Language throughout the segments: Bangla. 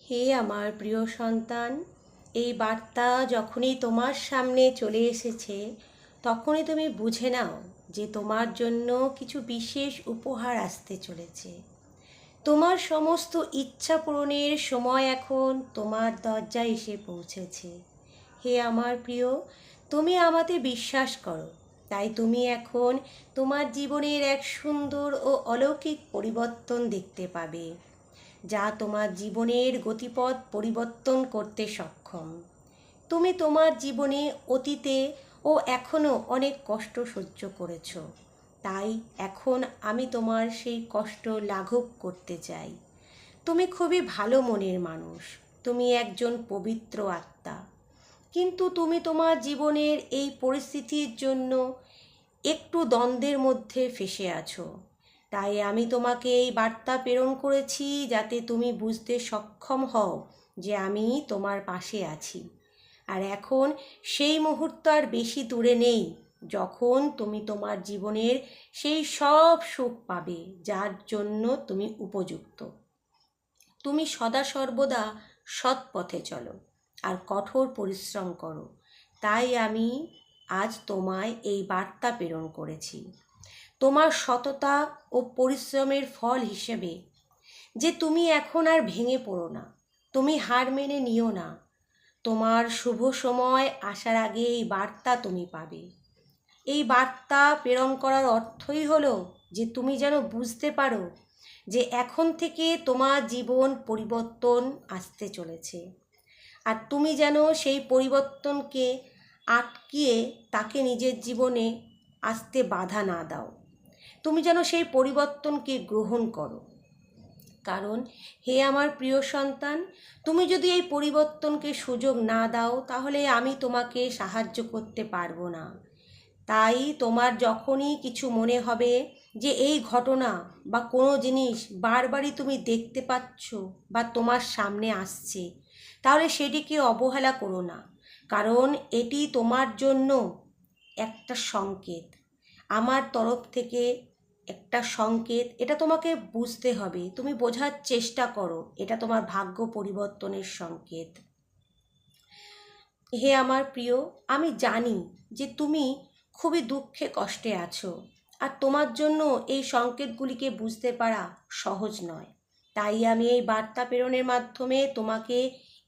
হে আমার প্রিয় সন্তান, এই বার্তা যখনই তোমার সামনে চলে এসেছে তখনই তুমি বুঝে নাও যে তোমার জন্য কিছু বিশেষ উপহার আসতে চলেছে। তোমার সমস্ত ইচ্ছা পূরণের সময় এখন তোমার দরজায় এসে পৌঁছেছে। হে আমার প্রিয়, তুমি আমাতে বিশ্বাস করো, তাই তুমি এখন তোমার জীবনের এক সুন্দর ও অলৌকিক পরিবর্তন দেখতে পাবে, যা তোমার জীবনের গতিপথ পরিবর্তন করতে সক্ষম। তুমি তোমার জীবনে অতীতে ও এখনও অনেক কষ্ট সহ্য করেছ, তাই এখন আমি তোমার সেই কষ্ট লাঘব করতে চাই। তুমি খুবই ভালো মনের মানুষ, তুমি একজন পবিত্র আত্মা, কিন্তু তুমি তোমার জীবনের এই পরিস্থিতির জন্য একটু দ্বন্দ্বের মধ্যে ফেঁসে আছো। তাই আমি তোমাকে এই বার্তা প্রেরণ করেছি যাতে তুমি বুঝতে সক্ষম হও যে আমি তোমার পাশে আছি। আর এখন সেই মুহূর্ত আর বেশি দূরে নেই যখন তুমি তোমার জীবনের সেই সব সুখ পাবে যার জন্য তুমি উপযুক্ত। তুমি সদা সর্বদা সৎ পথে চলো আর কঠোর পরিশ্রম করো, তাই আমি আজ তোমায় এই বার্তা প্রেরণ করেছি। তোমার সততা ও পরিশ্রমের ফল হিসেবে যে তুমি এখন আর ভেঙে পড়ো না, তুমি হার মেনে নিও না। তোমার শুভ সময় আসার আগে এই বার্তা তুমি পাবে। এই বার্তা প্রেরণ করার অর্থই হলো যে তুমি যেন বুঝতে পারো যে এখন থেকে তোমার জীবন পরিবর্তন আসতে চলেছে, আর তুমি যেন সেই পরিবর্তনকে আটকিয়ে তাকে নিজের জীবনে আসতে বাধা না দাও। তুমি যেন সেই পরিবর্তনকে গ্রহণ করো, কারণ হে আমার প্রিয় সন্তান, তুমি যদি এই পরিবর্তনকে সুযোগ না দাও তাহলে আমি তোমাকে সাহায্য করতে পারবো না। তাই তোমার যখনই কিছু মনে হবে যে এই ঘটনা বা কোনো জিনিস বারবারই তুমি দেখতে পাচ্ছ বা তোমার সামনে আসছে, তাহলে সেটিকে অবহেলা করো না, কারণ এটি তোমার জন্য একটা সংকেত, আমার তরফ থেকে একটা সংকেত। এটা তোমাকে বুঝতে হবে, তুমি বোঝার চেষ্টা করো, এটা তোমার ভাগ্য পরিবর্তনের সংকেত। হে আমার প্রিয়, আমি জানি যে তুমি খুবই দুঃখে কষ্টে আছো, আর তোমার জন্য এই সংকেতগুলিকে বুঝতে পারা সহজ নয়। তাই আমি এই বার্তা প্রেরণের মাধ্যমে তোমাকে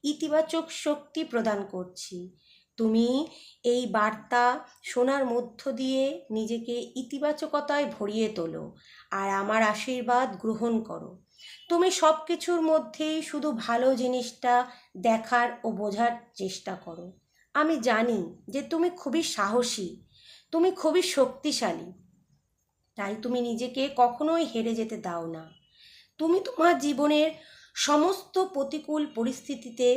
ইতিবাচক শক্তি প্রদান করছি। তুমি এই বার্তা শোনার মধ্য দিয়ে নিজেকে ইতিবাচকতায় ভরিয়ে তোলো আর আমার আশীর্বাদ গ্রহণ করো। তুমি সব কিছুর মধ্যেই শুধু ভালো জিনিসটা দেখার ও বোঝার চেষ্টা করো। আমি জানি যে তুমি খুবই সাহসী, তুমি খুবই শক্তিশালী, তাই তুমি নিজেকে কখনোই হেরে যেতে দাও না। তুমি তোমার জীবনের সমস্ত প্রতিকূল পরিস্থিতিতে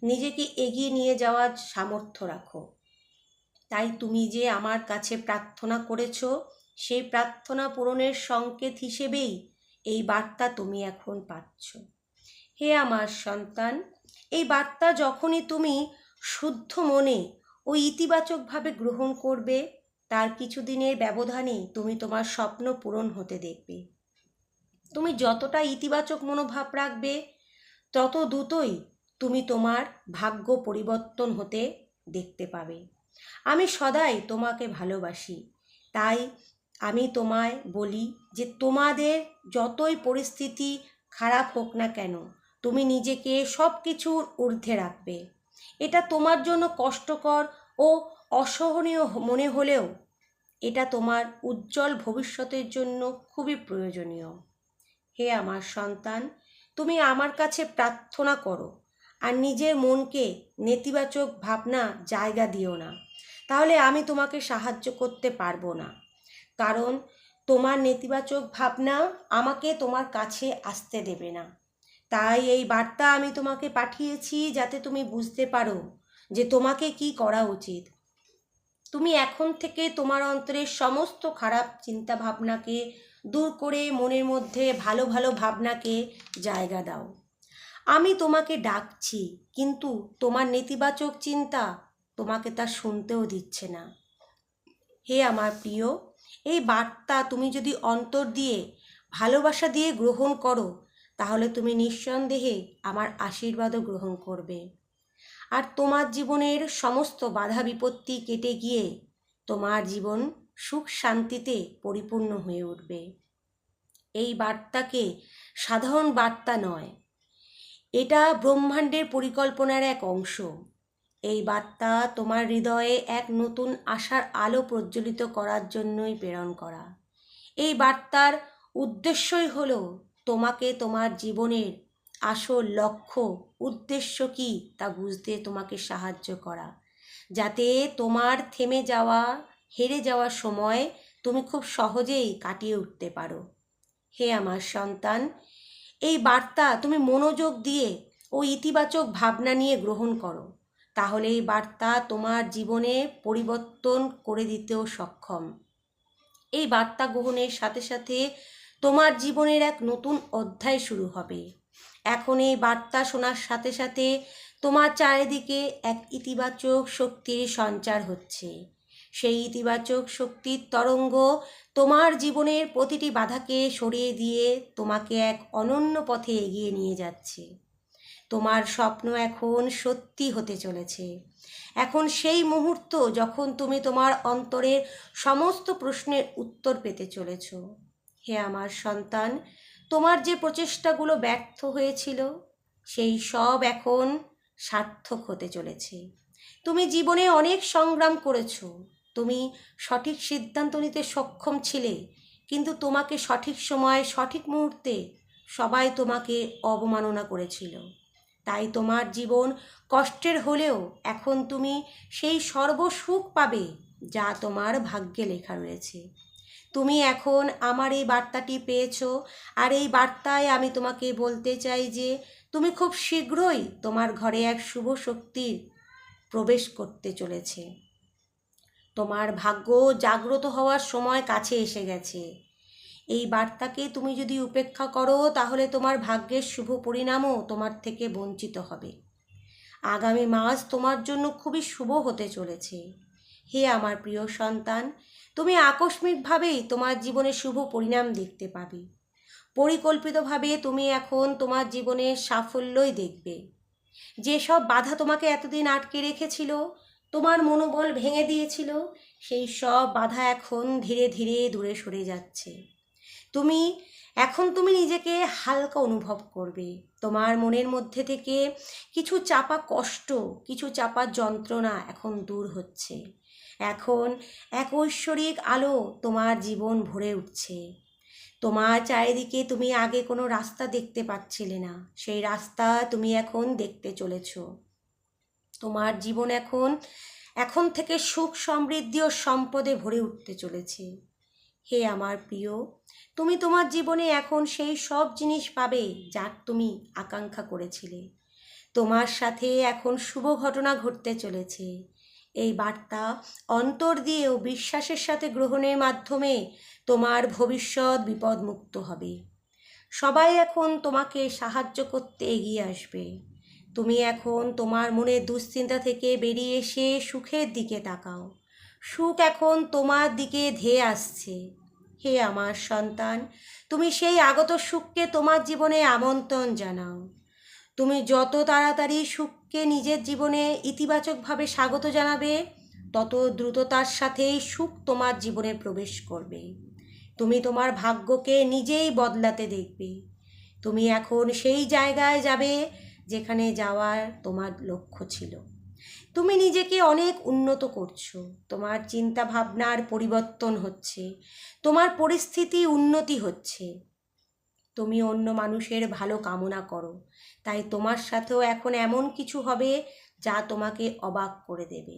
নিজেকে এগিয়ে নিয়ে যাওয়ার সামর্থ্য রাখো। তাই তুমি যে আমার কাছে প্রার্থনা করেছো, সেই প্রার্থনা পূরণের সংকেত হিসেবেই এই বার্তা তুমি এখন পাচ্ছ। হে আমার সন্তান, এই বার্তা যখনই তুমি শুদ্ধ মনে ও ইতিবাচকভাবে গ্রহণ করবে, তার কিছুদিনের ব্যবধানে তুমি তোমার স্বপ্ন পূরণ হতে দেখবে। তুমি যতটা ইতিবাচক মনোভাব রাখবে, তত দ্রুতই তুমি তোমার ভাগ্য পরিবর্তন হতে দেখতে পাবে। আমি সদাই তোমাকে ভালোবাসি, তাই আমি তোমায় বলি যে তোমাদের যতই পরিস্থিতি খারাপ হোক না কেন, তুমি নিজেকে সব কিছুর ঊর্ধ্বে রাখবে। এটা তোমার জন্য কষ্টকর ও অসহনীয় মনে হলেও এটা তোমার উজ্জ্বল ভবিষ্যতের জন্য খুবই প্রয়োজনীয়। হে আমার সন্তান, তুমি আমার কাছে প্রার্থনা করো আর নিজের মনকে নেতিবাচক ভাবনা জায়গা দিও না, তাহলে আমি তোমাকে সাহায্য করতে পারবো না। কারণ তোমার নেতিবাচক ভাবনা আমাকে তোমার কাছে আসতে দেবে না। তাই এই বার্তা আমি তোমাকে পাঠিয়েছি যাতে তুমি বুঝতে পারো যে তোমাকে কি করা উচিত। তুমি এখন থেকে তোমার অন্তরের সমস্ত খারাপ চিন্তা ভাবনাকে দূর করে মনের মধ্যে ভালো ভালো ভাবনাকে জায়গা দাও। আমি তোমাকে ডাকছি, কিন্তু তোমার নেতিবাচক চিন্তা তোমাকে তা শুনতেও দিচ্ছে না। হে আমার প্রিয়, এই বার্তা তুমি যদি অন্তর দিয়ে ভালোবাসা দিয়ে গ্রহণ করো, তাহলে তুমি নিঃসন্দেহে আমার আশীর্বাদও গ্রহণ করবে। আর তোমার জীবনের সমস্ত বাধা বিপত্তি কেটে গিয়ে তোমার জীবন সুখ শান্তিতে পরিপূর্ণ হয়ে উঠবে। এই বার্তাকে সাধারণ বার্তা নয়, এটা ব্রহ্মাণ্ডের পরিকল্পনার এক অংশ। এই বার্তা তোমার হৃদয়ে এক নতুন আশার আলো প্রজ্বলিত করার জন্যই প্রেরণ করা। এই বার্তার উদ্দেশ্যই হলো তোমাকে তোমার জীবনের আসল লক্ষ্য উদ্দেশ্য কী তা বুঝতে তোমাকে সাহায্য করা, যাতে তোমার থেমে যাওয়া হেরে যাওয়ার সময় তুমি খুব সহজেই কাটিয়ে উঠতে পারো। হে আমার সন্তান, এই বার্তা তুমি মনোযোগ দিয়ে ও ইতিবাচক ভাবনা নিয়ে গ্রহণ করো, তাহলে এই বার্তা তোমার জীবনে পরিবর্তন করে দিতেও সক্ষম। এই বার্তা গ্রহণের সাথে সাথে তোমার জীবনের এক নতুন অধ্যায় শুরু হবে। এখন এই বার্তা শোনার সাথে সাথে তোমার চারিদিকে এক ইতিবাচক শক্তির সঞ্চার হচ্ছে। সেই ইতিবাচক শক্তির তরঙ্গ তোমার জীবনের প্রতিটি বাধাকে সরিয়ে দিয়ে তোমাকে এক অনন্য পথে এগিয়ে নিয়ে যাচ্ছে। তোমার স্বপ্ন এখন সত্যি হতে চলেছে। এখন সেই মুহূর্ত যখন তুমি তোমার অন্তরের সমস্ত প্রশ্নের উত্তর পেতে চলেছ। হে আমার সন্তান, তোমার যে প্রচেষ্টাগুলো ব্যর্থ হয়েছিল সেই সব এখন সার্থক হতে চলেছে। তুমি জীবনে অনেক সংগ্রাম করেছো, তুমি সঠিক সিদ্ধান্ত নিতে সক্ষম ছিলে, কিন্তু তোমাকে সঠিক সময়ে সঠিক মুহূর্তে সবাই তোমাকে অবমাননা করেছিল। তাই তোমার জীবন কষ্টের হলেও এখন তুমি সেই সর্বসুখ পাবে যা তোমার ভাগ্যে লেখা রয়েছে। তুমি এখন আমার এই বার্তাটি পেয়েছো, আর এই বার্তায় আমি তোমাকে বলতে চাই যে তুমি খুব শীঘ্রই তোমার ঘরে এক শুভ শক্তির প্রবেশ করতে চলেছে। তোমার ভাগ্য জাগ্রত হওয়ার সময় কাছে এসে গেছে। এই বার্তাকে তুমি যদি উপেক্ষা করো তাহলে তোমার ভাগ্যের শুভ পরিণামও তোমার থেকে বঞ্চিত হবে। আগামী মাস তোমার জন্য খুবই শুভ হতে চলেছে। হে আমার প্রিয় সন্তান, তুমি আকস্মিকভাবেই তোমার জীবনে শুভ পরিণাম দেখতে পাবে। পরিকল্পিতভাবে তুমি এখন তোমার জীবনের সাফল্যই দেখবে। যেসব বাধা তোমাকে এতদিন আটকে রেখেছিল, তোমার মনোবল ভেঙে দিয়েছিল, সেই সব বাধা এখন ধীরে ধীরে দূরে সরে যাচ্ছে। তুমি নিজেকে হালকা অনুভব করবে। তোমার মনের মধ্যে থেকে কিছু চাপা কষ্ট, কিছু চাপা যন্ত্রণা এখন দূর হচ্ছে। এখন এক ঐশ্বরিক আলো তোমার জীবন ভরে উঠছে। তোমার চারিদিকে তুমি আগে কোনো রাস্তা দেখতে পাচ্ছিলে না, সেই রাস্তা তুমি এখন দেখতে চলেছ। তোমার জীবন এখন থেকে সুখ সমৃদ্ধি ও সম্পদে ভরে উঠতে চলেছে। হে আমার প্রিয়, তুমি তোমার জীবনে এখন সেই সব জিনিস পাবে যার তুমি আকাঙ্ক্ষা করেছিলে। তোমার সাথে এখন শুভ ঘটনা ঘটতে চলেছে। এই বার্তা অন্তর দিয়ে ও বিশ্বাসের সাথে গ্রহণের মাধ্যমে তোমার ভবিষ্যৎ বিপদমুক্ত হবে। সবাই এখন তোমাকে সাহায্য করতে এগিয়ে আসবে। তুমি এখন তোমার মনের দুশ্চিন্তা থেকে বেরিয়ে এসে সুখের দিকে তাকাও। সুখ এখন তোমার দিকে ধেয়ে আসছে। হে আমার সন্তান, তুমি সেই আগত সুখকে তোমার জীবনে আমন্ত্রণ জানাও। তুমি যত তাড়াতাড়ি সুখকে নিজের জীবনে ইতিবাচকভাবে স্বাগত জানাবে, তত দ্রুততার সাথেই সুখ তোমার জীবনে প্রবেশ করবে। তুমি তোমার ভাগ্যকে নিজেই বদলাতে দেখবে। তুমি এখন সেই জায়গায় যাবে যেখানে যাওয়ার তোমার লক্ষ্য ছিল। তুমি নিজেকে অনেক উন্নত করছো, তোমার চিন্তা ভাবনার পরিবর্তন হচ্ছে, তোমার পরিস্থিতি উন্নতি হচ্ছে। তুমি অন্য মানুষের ভালো কামনা করো, তাই তোমার সাথেও এখন এমন কিছু হবে যা তোমাকে অবাক করে দেবে।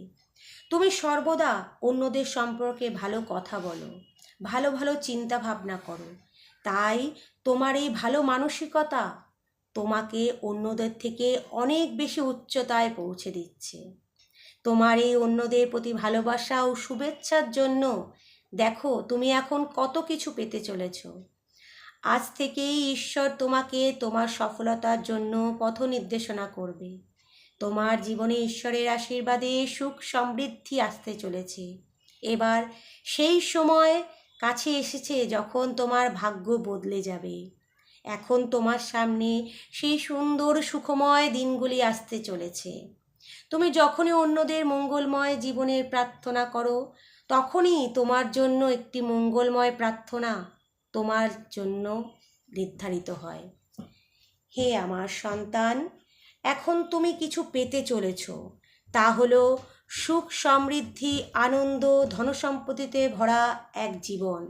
তুমি সর্বদা অন্যদের সম্পর্কে ভালো কথা বলো, ভালো ভালো চিন্তা ভাবনা করো, তাই তোমার এই ভালো মানসিকতা তোমাকে অন্যদের থেকে অনেক বেশি উচ্চতায় পৌঁছে দিচ্ছে। তোমার এই অন্যদের প্রতি ভালোবাসা ও শুভেচ্ছার জন্য দেখো তুমি এখন কত কিছু পেতে চলেছ। আজ থেকেই ঈশ্বর তোমাকে তোমার সফলতার জন্য পথ নির্দেশনা করবে। তোমার জীবনে ঈশ্বরের আশীর্বাদে সুখ সমৃদ্ধি আসতে চলেছে। এবার সেই সময় কাছে এসেছে যখন তোমার ভাগ্য বদলে যাবে। এখন তোমার সামনে সেই সুন্দর সুখময় দিনগুলি আসতে চলেছে। তুমি যখনই অন্যদের মঙ্গলময় জীবনের প্রার্থনা করো, তখনই তোমার জন্য একটি মঙ্গলময় প্রার্থনা তোমার জন্য নির্ধারিত হয়। হে আমার সন্তান, এখন তুমি কিছু পেতে চলেছ। তা হলো সুখ, সমৃদ্ধি, আনন্দ, ধনসম্পত্তিতে ভরা এক জীবন,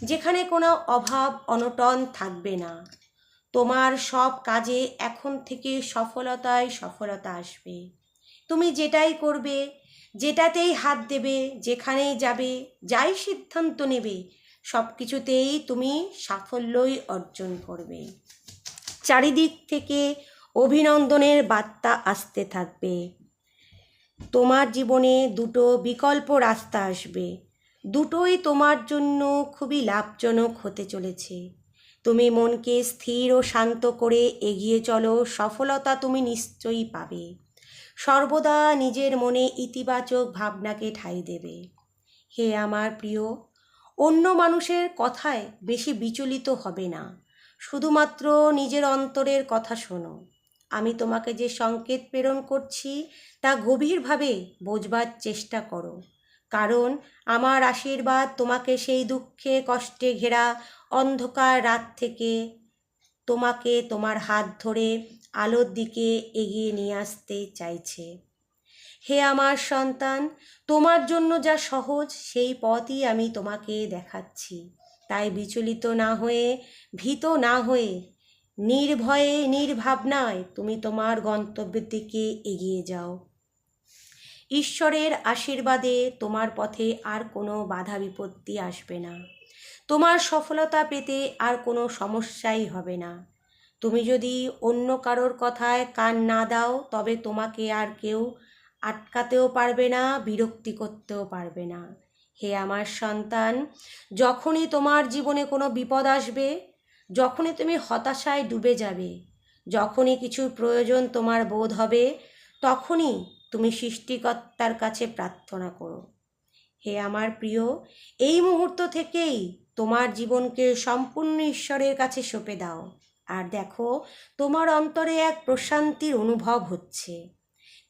যেখানে কোনো অভাব অনটন থাকবে না। তোমার সব কাজে এখন থেকে সফলতায় সফলতা আসবে। তুমি যেটাই করবে, যেটাতেই হাত দেবে, যেখানেই যাবে, যাই সিদ্ধান্ত নেবে, সব কিছুতেই তুমি সাফল্যই অর্জন করবে। চারিদিক থেকে অভিনন্দনের বার্তা আসতে থাকবে। তোমার জীবনে দুটো বিকল্প রাস্তা আসবে, দুটোই তোমার জন্য খুবই লাভজনক হতে চলেছে। তুমি মনকে স্থির ও শান্ত করে এগিয়ে চলো, সফলতা তুমি নিশ্চয়ই পাবে। সর্বদা নিজের মনে ইতিবাচক ভাবনাকে ঠাঁই দেবে। হে আমার প্রিয়, অন্য মানুষের কথায় বেশি বিচলিত হবে না, শুধুমাত্র নিজের অন্তরের কথা শোনো। আমি তোমাকে যে সংকেত প্রেরণ করছি তা গভীরভাবে বোঝবার চেষ্টা করো, কারণ আমার আশীর্বাদ তোমাকে সেই দুঃখে কষ্টে ঘেরা অন্ধকার রাত থেকে তোমাকে তোমার হাত ধরে আলোর দিকে এগিয়ে নিয়ে আসতে চাইছে। হে আমার সন্তান, তোমার জন্য যা সহজ সেই পথই আমি তোমাকে দেখাচ্ছি। তাই বিচলিত না হয়ে, ভীত না হয়ে, নির্ভয়ে নির্ভাবনায় তুমি তোমার গন্তব্যের দিকে এগিয়ে যাও। ঈশ্বরের আশীর্বাদে তোমার পথে আর কোনো বাধা বিপত্তি আসবে না। তোমার সফলতা পেতে আর কোনো সমস্যাই হবে না। তুমি যদি অন্য কারোর কথায় কান না দাও, তবে তোমাকে আর কেউ আটকাতেও পারবে না, বিরক্তি করতেও পারবে না। হে আমার সন্তান, যখনই তোমার জীবনে কোনো বিপদ আসবে, যখনই তুমি হতাশায় ডুবে যাবে, যখনই কিছু প্রয়োজন তোমার বোধ হবে, তখনই তুমি সৃষ্টিকর্তার কাছে প্রার্থনা করো। হে আমার প্রিয়, এই মুহূর্ত থেকেই তোমার জীবনকে সম্পূর্ণ ঈশ্বরের কাছে সঁপে দাও, আর দেখো তোমার অন্তরে এক প্রশান্তির অনুভব হচ্ছে।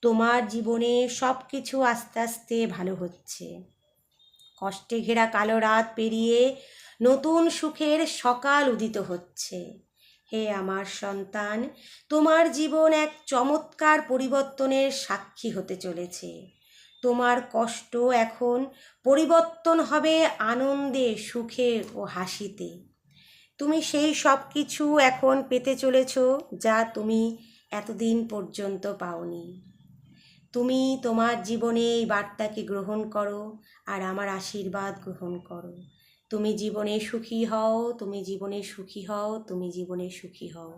তোমার জীবনে সব কিছু আস্তে আস্তে ভালো হচ্ছে। কষ্টে ঘেরা কালো রাত পেরিয়ে নতুন সুখের সকাল উদিত হচ্ছে। হে আমার সন্তান, তোমার জীবন এক চমৎকার পরিবর্তনের সাক্ষী হতে চলেছে। তোমার কষ্ট এখন পরিবর্তন হবে আনন্দে, সুখে ও হাসিতে। তুমি সেই সব কিছু এখন পেতে চলেছ যা তুমি এতদিন পর্যন্ত পাওনি। তুমি তোমার জীবনে এই বার্তাকে গ্রহণ করো আর আমার আশীর্বাদ গ্রহণ করো। তুমি জীবনে সুখী হও, তুমি জীবনে সুখী হও, তুমি জীবনে সুখী হও।